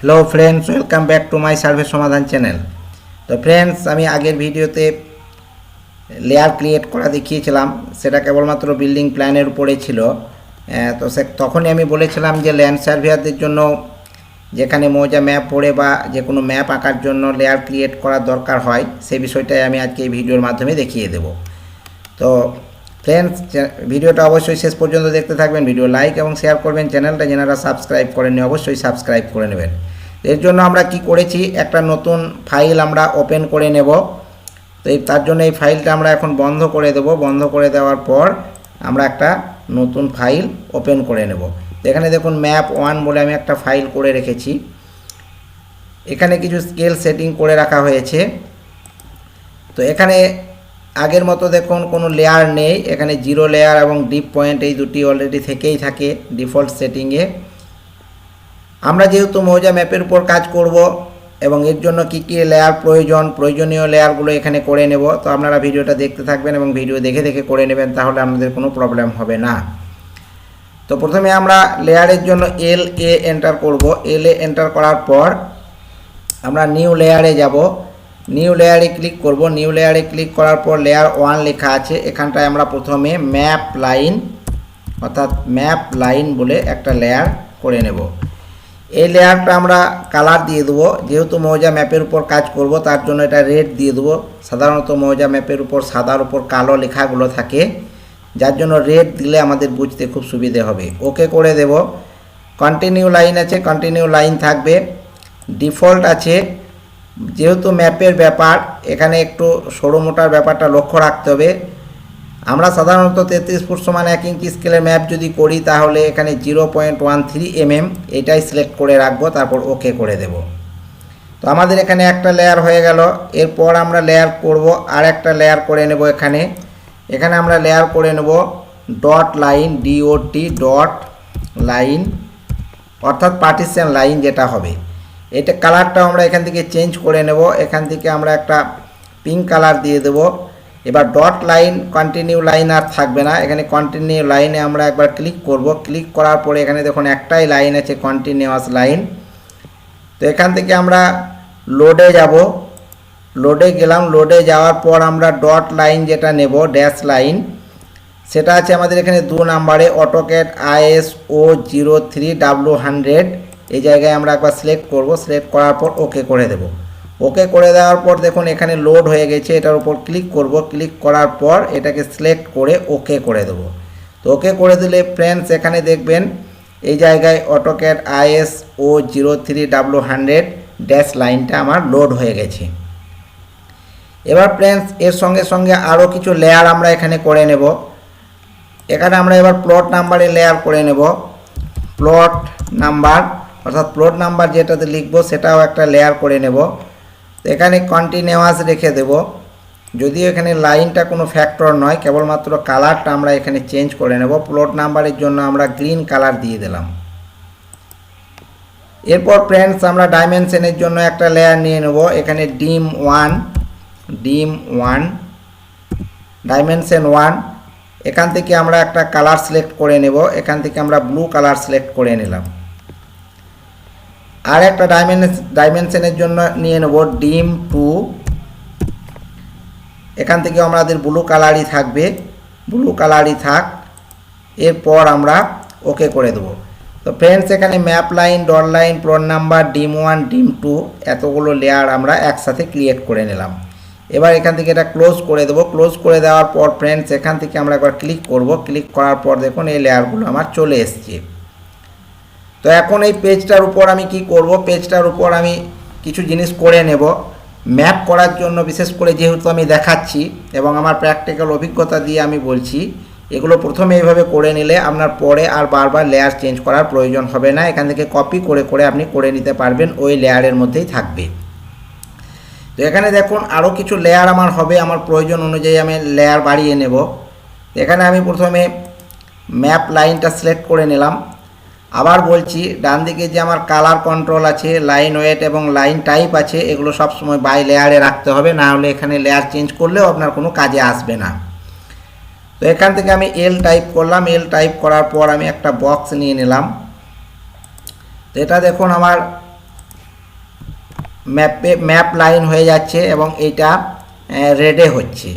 Hello friends, welcome back to my Sarve Samadhan channel. तो friends, आमी आगेर भिडियोते layer create करा देখিয়েছিলাম, সেটা কেবলমাত্র বিল্ডিং প্ল্যানের উপরে ছিল। তো তখনই আমি বলেছিলাম যে ল্যান্ড সার্ভেয়ারদের জন্য যেখানে মৌজা ম্যাপ পড়ে বা যে কোনো ম্যাপ আঁকার জন্য লেয়ার ক্রিয়েট করার দরকার হয়, সেই বিষয়টাই আমি আজকে এই ভিডিওর মাধ্যমে দেখিয়ে দেব। তো ফ্রেন্ডস, ভিডিওটা অবশ্যই শেষ পর্যন্ত দেখতে থাকবেন। ভিডিও লাইক এবং শেয়ার করবেন। চ্যানেলটা যারা সাবস্ক্রাইব করেননি অবশ্যই সাবস্ক্রাইব করে নেবেন। এর জন্য আমরা কি করেছি, একটা নতুন ফাইল আমরা ওপেন করে নেব। তো তার জন্য এই ফাইলটা আমরা এখন বন্ধ করে দেব। বন্ধ করে দেওয়ার পর আমরা একটা নতুন ফাইল ওপেন করে নেব। তো এখানে দেখুন ম্যাপ 1 বলে আমি একটা ফাইল করে রেখেছি। এখানে কিছু স্কেল সেটিং করে রাখা হয়েছে। তো এখানে আগের মতো দেখুন কোনো লেয়ার নেই, এখানে জিরো লেয়ার এবং ডিপ পয়েন্ট এই দুটি অলরেডি থেকেই থাকে ডিফল্ট সেটিংয়ে। আমরা যেহেতু মৌজা ম্যাপের উপর কাজ করব এবং এর জন্য কি কি লেয়ার প্রয়োজনীয় লেয়ারগুলো এখানে করে নেব। তো আপনারা ভিডিওটা দেখতে থাকবেন এবং ভিডিও দেখে দেখে করে নেবেন, তাহলে আপনাদের কোনো প্রবলেম হবে না। তো প্রথমে আমরা লেয়ারের জন্য LA এন্টার করব। LA এন্টার করার পর আমরা নিউ লেয়ারে যাব। নিউ লেয়ারে ক্লিক করব। নিউ লেয়ারে ক্লিক করার পর লেয়ার 1 লেখা আছে, এখানটায় আমরা প্রথমে ম্যাপ লাইন অর্থাৎ ম্যাপ লাইন বলে একটা লেয়ার করে নেব। এই লেয়ারটা আমরা কালার দিয়ে দেবো, যেহেতু মৌজা ম্যাপের উপর কাজ করব তার জন্য এটা রেড দিয়ে দেবো। সাধারণত মৌজা ম্যাপের উপর সাদার উপর কালো লেখাগুলো থাকে, যার জন্য রেড দিলে আমাদের বুঝতে খুব সুবিধে হবে। ওকে করে দেব। কন্টিনিউ লাইন আছে, কন্টিনিউ লাইন থাকবে। ডিফল্ট আছে, যেহেতু ম্যাপের ব্যাপার এখানে একটু সরু মোটার ব্যাপারটা লক্ষ্য রাখতে হবে। আমরা সাধারণত 33 ফুট সমান 1 ইঞ্চি স্কেলের ম্যাপ যদি করি তাহলে এখানে 0.13 mm এটাই সিলেক্ট করে রাখবো, তারপর ওকে করে দেব। তো আমাদের এখানে একটা লেয়ার হয়ে গেল। এরপর আমরা লেয়ার করব, আর একটা লেয়ার করে নেব। এখানে আমরা লেয়ার করে নেব dot line, DOT dot line অর্থাৎ পার্টিশন লাইন যেটা হবে। এটা কালারটাও আমরা এখান থেকে চেঞ্জ করে নেব। এখান থেকে আমরা একটা পিঙ্ক কালার দিয়ে দেব। এবার ডট লাইন, কন্টিনিউ লাইন আর থাকবে না, এখানে কন্টিনিউ লাইনে আমরা একবার ক্লিক করব। ক্লিক করার পরে এখানে দেখুন একটাই লাইন আছে, কন্টিনিউয়াস লাইন। তো এখান থেকে আমরা লোডে যাব। লোডে গেলাম। লোডে যাওয়ার পর আমরা ডট লাইন যেটা নেব, ড্যাশ লাইন, সেটা আছে আমাদের এখানে 2 নম্বরে AutoCAD ISO 03W100। এই জায়গায় আমরা একবার সিলেক্ট করব। সিলেক্ট করার পর ওকে করে দেব। ওকে করে দেওয়ার পর দেখুন এখানে লোড হয়ে গেছে, এটার উপর ক্লিক করব। ক্লিক করার পর এটাকে সিলেক্ট করে ওকে করে দেব। তো ওকে করে দিলে ফ্রেন্ডস এখানে দেখবেন এই জায়গায় AutoCAD ISO 03W100 ড্যাশ লাইনটা আমার লোড হয়ে গেছে। এবার ফ্রেন্ডস এর সঙ্গে সঙ্গে আরও কিছু লেয়ার আমরা এখানে করে নেব। এখানে আমরা এবার প্লট নাম্বারে লেয়ার করে নেব। প্লট নাম্বার অর্থাৎ প্লট নাম্বার যেটাতে লিখব সেটাও একটা লেয়ার করে নেব। তো এখানে কন্টিনিউয়াস রেখে দেব, যদিও এখানে লাইনটা কোনো ফ্যাক্টর নয়, কেবলমাত্র কালারটা আমরা এখানে চেঞ্জ করে নেব। প্লট নাম্বারের জন্য আমরা গ্রিন কালার দিয়ে দিলাম। এরপর ফ্রেন্ডস আমরা ডাইমেনশনের জন্য একটা লেয়ার নিয়ে নেব। এখানে ডিম 1 ডাইমেনশন 1, এখান থেকে আমরা একটা কালার সিলেক্ট করে নেব। এখান থেকে আমরা ব্লু কালার সিলেক্ট করে নিলাম। আর একটা ডাইমেনশনের জন্য নিয়ে নেব ডিম 2, এখান থেকে আমাদের ব্লু কালারই থাকবে, ব্লু কালারই থাক। এরপর আমরা ওকে করে দেব। তো ফ্রেন্ডস এখানে map line, dot line, plot number, ডিম 1, ডিম 2 এতগুলো লেয়ার আমরা একসাথে ক্রিয়েট করে নিলাম। এবার এখান থেকে এটা ক্লোজ করে দেব। ক্লোজ করে দেওয়ার পর ফ্রেন্ডস এখান থেকে আমরা একবার ক্লিক করব। ক্লিক করার পর দেখুন এই লেয়ারগুলো আমার চলে এসছে। তো এখন এই পেজটার উপর আমি কি করব, পেজটার উপর আমি কিছু জিনিস করে নেব। ম্যাপ করার জন্য বিশেষ করে যেহেতু আমি দেখাচ্ছি এবং আমার প্র্যাকটিক্যাল অভিজ্ঞতা দিয়ে আমি বলছি, এগুলো প্রথমে এইভাবে করে নিলে আপনার পরে আর বারবার লেয়ার চেঞ্জ করার প্রয়োজন হবে না। এখান থেকে কপি করে করে আপনি করে নিতে পারবেন, ওই লেয়ারের মধ্যেই থাকবে। তো এখানে দেখুন আরও কিছু লেয়ার আমার হবে, আমার প্রয়োজন অনুযায়ী আমি লেয়ার বাড়িয়ে নেব। এখানে আমি প্রথমে ম্যাপ লাইনটা সিলেক্ট করে নিলাম। আবার বলছি, ডান দিকে যে আমার কালার কন্ট্রোল আছে, লাইন ওয়েট এবং লাইন টাইপ আছে, এগুলো সব সময় বাই লেয়ারে রাখতে হবে, না হলে এখানে লেয়ার চেঞ্জ করলেও আপনার কোনো কাজে আসবে না। তো এখান থেকে আমি L টাইপ করলাম। L টাইপ করার পর আমি একটা বক্স নিয়ে নিলাম। তো এটা দেখুন আমার ম্যাপ লাইন হয়ে যাচ্ছে এবং এইটা রেডে হচ্ছে।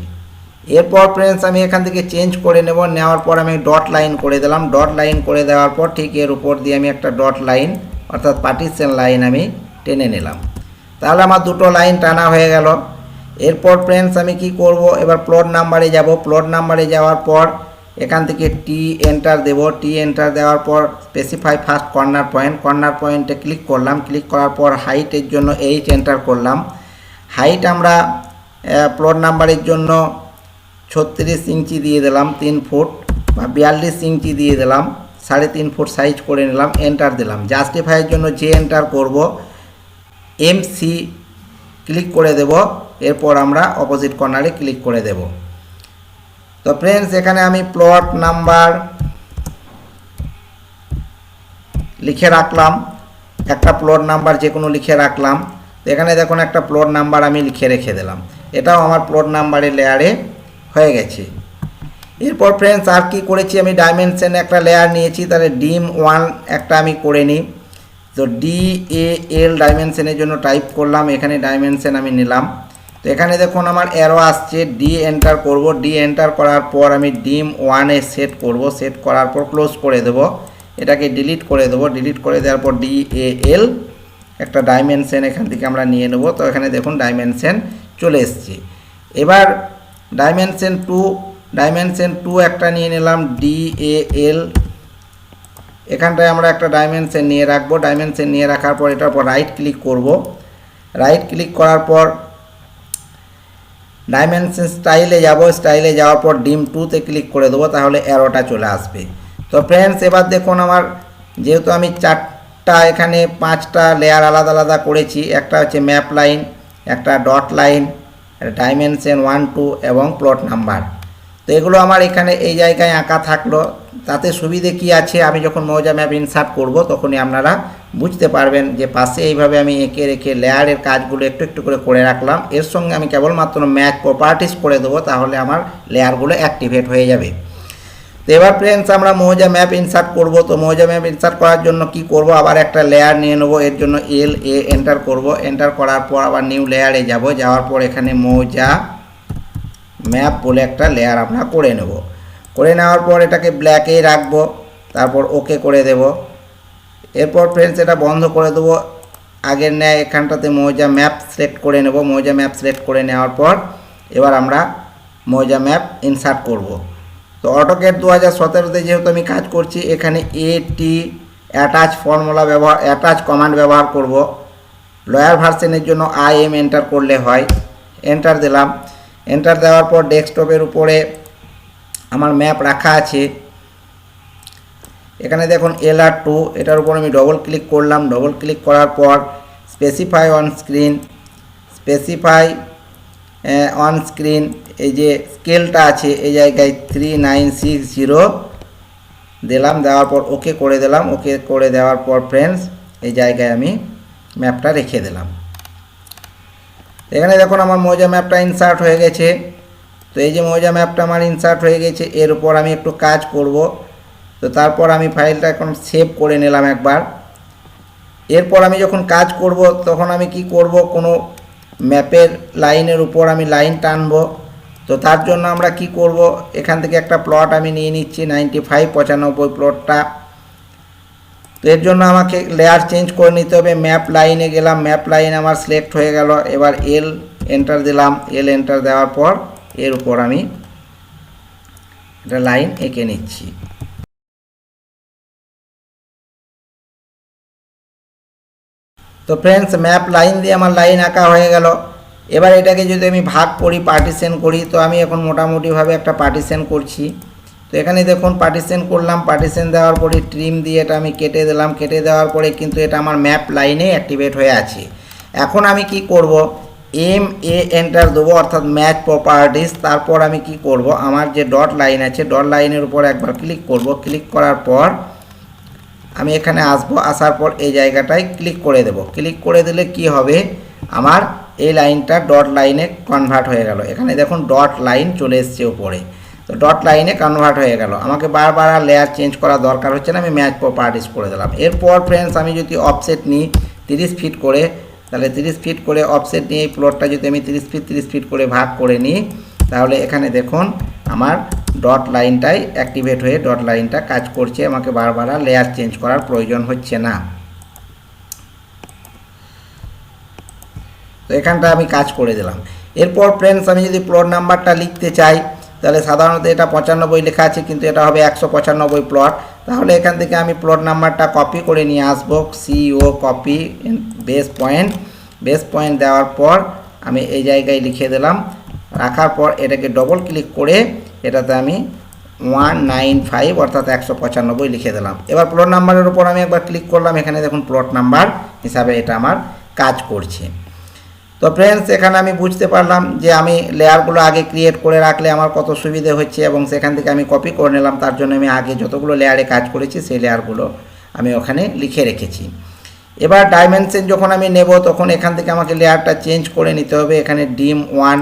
এরপর ফ্রেন্ডস আমি এখান থেকে চেঞ্জ করে নেওয়ার পর আমি ডট লাইন করে দিলাম। ডট লাইন করে দেওয়ার পর ঠিক এর উপর দিয়ে আমি একটা ডট লাইন অর্থাৎ পার্টিশন লাইন আমি টেনে নিলাম। তাহলে আমার দুটো লাইন টানা হয়ে গেল। এরপর ফ্রেন্ডস আমি কি করব, এবার প্লট নাম্বারে যাব। প্লট নাম্বারে যাওয়ার পর এখান থেকে টি এন্টার দেব। টি এন্টার দেওয়ার পর স্পেসিফাই ফার্স্ট কর্নার পয়েন্টে ক্লিক করলাম। ক্লিক করার পর হাইটের জন্য এইচ এন্টার করলাম। হাইট আমরা প্লট নাম্বারের জন্য 36 ইঞ্চি দিয়ে দিলাম, 3 ফুট বা 42 ইঞ্চি দিয়ে দিলাম, 3.5 ফুট সাইজ করে নিলাম, এন্টার দিলাম। জাস্টিফাইয়ের জন্য যে এন্টার করব এমসি ক্লিক করে দেব। এরপর আমরা অপোজিট কর্নারে ক্লিক করে দেব। তো ফ্রেন্ডস এখানে আমি প্লট নাম্বার লিখে রাখলাম, একটা প্লট নাম্বার যে কোনো লিখে রাখলাম। তো এখানে দেখুন একটা প্লট নাম্বার আমি লিখে রেখে দিলাম। এটাও আমার প্লট নাম্বারের লেয়ারে হয়ে গেছে। এরপর ফ্রেন্ডস আর কি করেছি, আমি ডাইমেনশন একটা লেয়ার নিয়েছি, তাহলে ডিম 1 একটা আমি করে নিই। তো DAL ডাইমেনশনের জন্য টাইপ করলাম, এখানে ডাইমেনশন আমি নিলাম। তো এখানে দেখুন আমার অ্যারো আসছে, ডি এন্টার করব। ডি এন্টার করার পর আমি ডিম 1-এ সেট করব। সেট করার পর ক্লোজ করে দেব, এটাকে ডিলিট করে দেব। ডিলিট করে দেওয়ার পর DAL একটা ডাইমেনশন এখান থেকে আমরা নিয়ে নেব। তো এখানে দেখুন ডাইমেনশন চলে এসছে। এবার ডাইমেনশন 2 একটা নিয়ে নিলাম, DAL। এখানটায় আমরা একটা ডাইমেনশন নিয়ে রাখবো। ডাইমেনশন নিয়ে রাখার পর এটার পর রাইট ক্লিক করব। রাইট ক্লিক করার পর ডাইমেনশন স্টাইলে যাব। স্টাইলে যাওয়ার পর ডিম 2-তে ক্লিক করে দেবো, তাহলে অ্যারোটা চলে আসবে। তো ফ্রেন্ডস এবার দেখুন আমার যেহেতু আমি 4টা এখানে 5টা লেয়ার আলাদা আলাদা করেছি, একটা হচ্ছে ম্যাপ লাইন, একটা ডট লাইন, ডাইমেনশন 1, 2 এবং প্লট নাম্বার। তো এগুলো আমার এখানে এই জায়গায় আঁকা থাকলো। তাতে সুবিধে কি আছে, আমি যখন মৌজা ম্যাপ ইনসার্ট করব তখনই আপনারা বুঝতে পারবেন যে পাশে এইভাবে আমি এঁকে রেখে লেয়ারের কাজগুলো একটু একটু করে রাখলাম। এর সঙ্গে আমি কেবলমাত্র ম্যাচ প্রপার্টিস করে দেবো, তাহলে আমার লেয়ারগুলো অ্যাক্টিভেট হয়ে যাবে। তো এবার ফ্রেন্ডস আমরা মৌজা ম্যাপ ইনসার্ট করব। তো মৌজা ম্যাপ ইনসার্ট করার জন্য কি করব, আবার একটা লেয়ার নিয়ে নেব। এর জন্য LA এন্টার করব। এন্টার করার পর আবার নিউ লেয়ারে যাব। যাওয়ার পর এখানে মৌজা ম্যাপ বলে একটা লেয়ার আমরা করে নেব। করে নেওয়ার পর এটাকে ব্ল্যাকেই রাখবো, তারপর ওকে করে দেব। এরপর ফ্রেন্ডস এটা বন্ধ করে দেবো। আগের ন্যায় এখানটাতে মৌজা ম্যাপ সিলেক্ট করে নেব। মৌজা ম্যাপ সিলেক্ট করে নেওয়ার পর এবার আমরা মৌজা ম্যাপ ইনসার্ট করব। তো AutoCAD 2017-তে যেহেতু আমি কাজ করছি, এখানে AT অ্যাটাচ অ্যাটাচ কমান্ড ব্যবহার করব। লোয়ার ভার্সনের জন্য IM এন্টার করলে হয়। এন্টার দিলাম। এন্টার দেওয়ার পর ডেস্কটপের উপরে আমার ম্যাপ রাখা আছে। এখানে দেখুন LR2, এটার উপর আমি ডবল ক্লিক করলাম। ডবল ক্লিক করার পর স্পেসিফাই অন স্ক্রিন এই যে স্কেলটা আছে এই জায়গায় 3960 দিলাম। দেওয়ার পর ওকে করে দিলাম। ওকে করে দেওয়ার পর ফ্রেন্ডস এই জায়গায় আমি ম্যাপটা রেখে দিলাম। এখানে দেখুন আমার মৌজা ম্যাপটা ইনসার্ট হয়ে গেছে। তো এই যে মৌজা ম্যাপটা আমার ইনসার্ট হয়ে গেছে, এর উপর আমি একটু কাজ করব। তো তারপর আমি ফাইলটা এখন সেভ করে নিলাম একবার। এরপর আমি যখন কাজ করব তখন আমি কি করব, কোনো ম্যাপের লাইনের উপর আমি লাইন টানব। তো তার জন্য আমরা কি করব, এখান থেকে একটা প্লট আমি নিয়ে নিচ্ছি 95-95 প্লটটা। তো এর জন্য আমাকে লেয়ার চেঞ্জ করে নিতে হবে। ম্যাপ লাইনে গেলাম, ম্যাপ লাইন আমার সিলেক্ট হয়ে গেল। এবার L এন্টার দিলাম। L এন্টার দেওয়ার পর এর উপর আমি একটা লাইন এঁকে নিচ্ছি। তো ফ্রেন্ডস ম্যাপ লাইন দিয়ে আমার লাইন আঁকা হয়ে গেল। এবার এটাকে যদি আমি ভাগ করি, পার্টিশন করি, তো আমি এখন মোটামুটিভাবে একটা পার্টিশন করছি। তো এখানে দেখুন পার্টিশন করলাম। পার্টিশন দেওয়ার পরে ট্রিম দিয়ে এটা আমি কেটে দিলাম। কেটে দেওয়ার পরে কিন্তু এটা আমার ম্যাপ লাইনে অ্যাক্টিভেট হয়ে আছে। এখন আমি কি করব, MA এন্টার দেবো অর্থাৎ ম্যাচ প্রপার্টিস। তারপর আমি কি করব, আমার যে ডট লাইন আছে ডট লাইনের উপর একবার ক্লিক করব। ক্লিক করার পর আমি এখানে আসবো। আসার পর এই জায়গাটায় ক্লিক করে দেব। ক্লিক করে দিলে কি হবে, আমার এই লাইনটা ডট লাইনে কনভার্ট হয়ে গেল। এখানে দেখুন ডট লাইন চলে এসছে উপরে। তো ডট লাইনে কনভার্ট হয়ে গেল। আমাকে বারবার আর লেয়ার চেঞ্জ করার দরকার হচ্ছে না, আমি ম্যাচ প্রপার্টিস করে দিলাম। এরপর ফ্রেন্ডস আমি যদি অফসেট নিই 30 ফিট করে, তাহলে 30 ফিট করে অফসেট নিয়ে এই প্লটটা যদি আমি 30 ফিট করে ভাগ করে নিই, তাহলে এখানে দেখুন আমার ডট লাইনটাই অ্যাক্টিভেট হয়ে ডট লাইনটা কাজ করছে, আমাকে বারবার লেয়ার চেঞ্জ করার প্রয়োজন হচ্ছে না। তো এখানটা আমি কাজ করে দিলাম। এরপর ফ্রেন্ডস আমি যদি প্লট নাম্বারটা লিখতে চাই, তাহলে সাধারণত এটা 95 লেখা আছে, কিন্তু এটা হবে 195 প্লট। তাহলে এখান থেকে আমি প্লট নাম্বারটা কপি করে নিয়ে আসবো, CO কপি বেস পয়েন্ট দেওয়ার পর আমি এই জায়গায় লিখে দিলাম। রাখার পর এটাকে ডবল ক্লিক করে এটাতে আমি 195 অর্থাৎ 195 লিখে দিলাম। এবার প্লট নাম্বারের উপর আমি একবার ক্লিক করলাম, এখানে দেখুন প্লট নাম্বার হিসাবে এটা আমার কাজ করছে। তো ফ্রেন্ডস এখানে আমি বুঝতে পারলাম যে আমি লেয়ারগুলো আগে ক্রিয়েট করে রাখলে আমার কত সুবিধে হচ্ছে, এবং সেখান থেকে আমি কপি করে নিলাম। তার জন্য আমি আগে যতগুলো লেয়ারে কাজ করেছি সেই লেয়ারগুলো আমি ওখানে লিখে রেখেছি। এবার ডাইমেনশন যখন আমি নেব তখন এখান থেকে আমাকে লেয়ারটা চেঞ্জ করে নিতে হবে। এখানে ডিম 1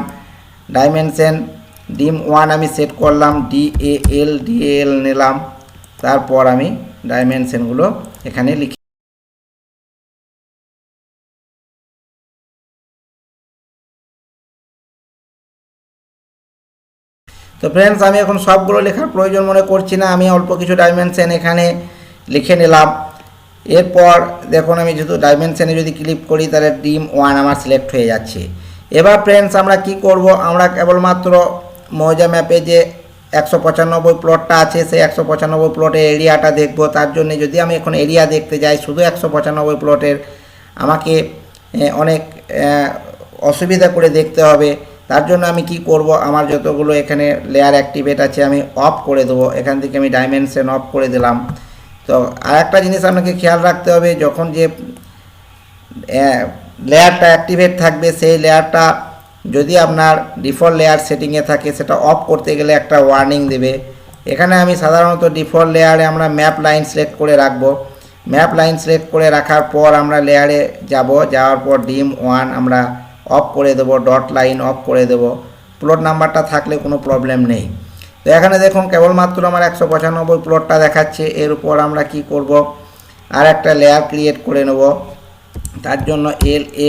ডাইমেনশন ডিম 1 আমি সেট করলাম, DAL নিলাম। তারপর আমি ডাইমেনশনগুলো এখানে লিখে তো ফ্রেন্ডস আমি এখন সবগুলো লেখার প্রয়োজন মনে করছি না, আমি অল্প কিছু ডাইমেনশন এখানে লিখে নিলাম। এরপর দেখুন আমি যেহেতু ডাইমেনশনে যদি ক্লিক করি তাহলে ডিম 1 আমার সিলেক্ট হয়ে যাচ্ছে। এবার ফ্রেন্ডস আমরা কি করব, আমরা কেবলমাত্র মৌজা ম্যাপে যে 195 প্লটটা আছে সেই 195 প্লটের এরিয়াটা দেখব। তার জন্য যদি আমি এখন এরিয়া দেখতে যাই শুধু 195 প্লটের, আমাকে অনেক অসুবিধা করে দেখতে হবে। তার জন্য আমি কি করব, আমার যতগুলো এখানে লেয়ার অ্যাক্টিভেট আছে আমি অফ করে দেবো। এখান থেকে আমি ডাইমেনশন অফ করে দিলাম। তো আর একটা জিনিস আপনাকে খেয়াল রাখতে হবে, যখন যে লেয়ারটা অ্যাক্টিভেট থাকবে সেই লেয়ারটা যদি আপনার ডিফল্ট লেয়ার সেটিংয়ে থাকে সেটা অফ করতে গেলে একটা ওয়ার্নিং দেবে। এখানে আমি সাধারণত ডিফল্ট লেয়ারে আমরা ম্যাপ লাইন সিলেক্ট করে রাখবো। ম্যাপ লাইন সিলেক্ট করে রাখার পর আমরা লেয়ারে যাওয়ার পর ডিম 1 আমরা অফ করে দেবো, ডট লাইন অফ করে দেবো। প্লট নাম্বারটা থাকলে কোনো প্রবলেম নেই। তো এখানে দেখুন কেবলমাত্র আমার 195 প্লটটা দেখাচ্ছে। এর উপর আমরা কি করব, আর একটা লেয়ার ক্রিয়েট করে নেব। তার জন্য LA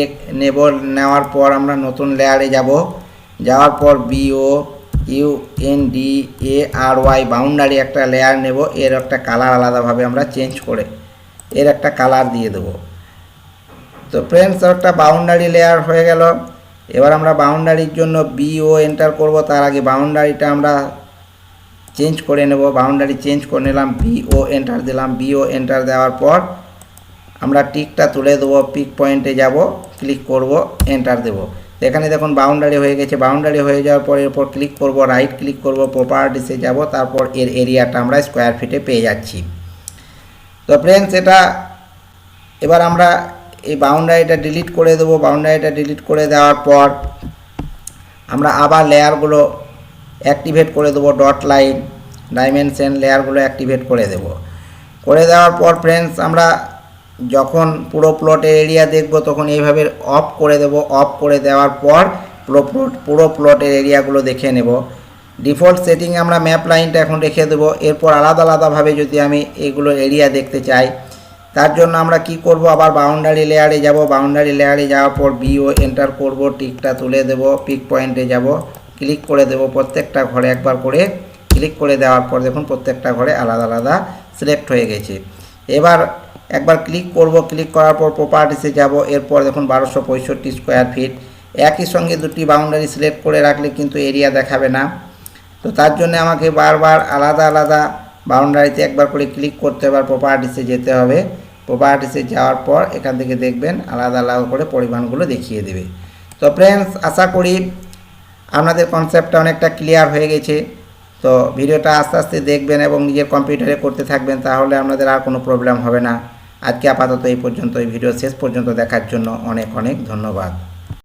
নেওয়ার পর আমরা নতুন লেয়ারে যাওয়ার পর BOUNDARY বাউন্ডারি একটা লেয়ার নেব। এর একটা কালার আলাদাভাবে আমরা চেঞ্জ করে এর একটা কালার দিয়ে দেবো। তো ফ্রেন্ডস একটা বাউন্ডারি লেয়ার হয়ে গেল। এবার আমরা বাউন্ডারির জন্য BO এন্টার করব। তার আগে বাউন্ডারিটা আমরা চেঞ্জ করে নেব। বাউন্ডারি চেঞ্জ করে নিলাম, BO এন্টার দিলাম। BO এন্টার দেওয়ার পর আমরা টিকটা তুলে দেবো, পিক পয়েন্টে যাব, ক্লিক করব, এন্টার দেব। এখানে দেখুন বাউন্ডারি হয়ে গেছে। বাউন্ডারি হয়ে যাওয়ার পর এরপর ক্লিক করব, রাইট ক্লিক করব, প্রপার্টিসে যাব, তারপর এর এরিয়াটা আমরা স্কোয়ার ফিটে পেয়ে যাচ্ছি। তো ফ্রেন্ডস এটা এবার আমরা এই বাউন্ডারিটা ডিলিট করে দেবো। বাউন্ডারিটা ডিলিট করে দেওয়ার পর আমরা আবার লেয়ারগুলো অ্যাক্টিভেট করে দেবো, ডট লাইন ডাইমেনশন লেয়ারগুলো অ্যাক্টিভেট করে দেব। করে দেওয়ার পর ফ্রেন্ডস আমরা যখন পুরো প্লটের এরিয়া দেখব তখন এইভাবে অফ করে দেব। অফ করে দেওয়ার পর পুরো প্লটের এরিয়াগুলো দেখে নেব। ডিফল্ট সেটিং আমরা ম্যাপ লাইনটা এখন রেখে দেবো। এরপর আলাদাভাবে যদি আমি এগুলো এরিয়া দেখতে চাই তার জন্য আমরা কি করব, আবার বাউন্ডারি লেয়ারে যাব। বাউন্ডারি লেয়ারে যাওয়ার পর BO এন্টার করব, টিকটা তুলে দেব, পিক পয়েন্টে যাব, ক্লিক করে দেব। প্রত্যেকটা ঘরে একবার করে ক্লিক করে দেওয়ার পর দেখুন প্রত্যেকটা ঘরে আলাদা সিলেক্ট হয়ে গেছে। এবার একবার ক্লিক করব, ক্লিক করার পর প্রপার্টিসে যাব। এরপর দেখুন 1265 স্কোয়ার ফিট। একই সঙ্গে দুটি বাউন্ডারি সিলেক্ট করে রাখলে কিন্তু এরিয়া দেখাবে না। তো তার জন্য আমাকে বারবার আলাদা বাউন্ডারিতে একবার করে ক্লিক করতে হবে, প্রপার্টিসে যেতে হবে। প্রপার্টিসে যাওয়ার পর এখান থেকে দেখবেন আলাদা করে পরিমাণগুলো দেখিয়ে দেবে। তো ফ্রেন্ডস আশা করি আপনাদের কনসেপ্টটা অনেকটা ক্লিয়ার হয়ে গেছে। তো ভিডিওটা আস্তে আস্তে দেখবেন এবং নিজের কম্পিউটারে করতে থাকবেন, তাহলে আপনাদের আর কোনো প্রবলেম হবে না। আজকে আপাতত এই পর্যন্ত। এই ভিডিও শেষ পর্যন্ত দেখার জন্য অনেক ধন্যবাদ।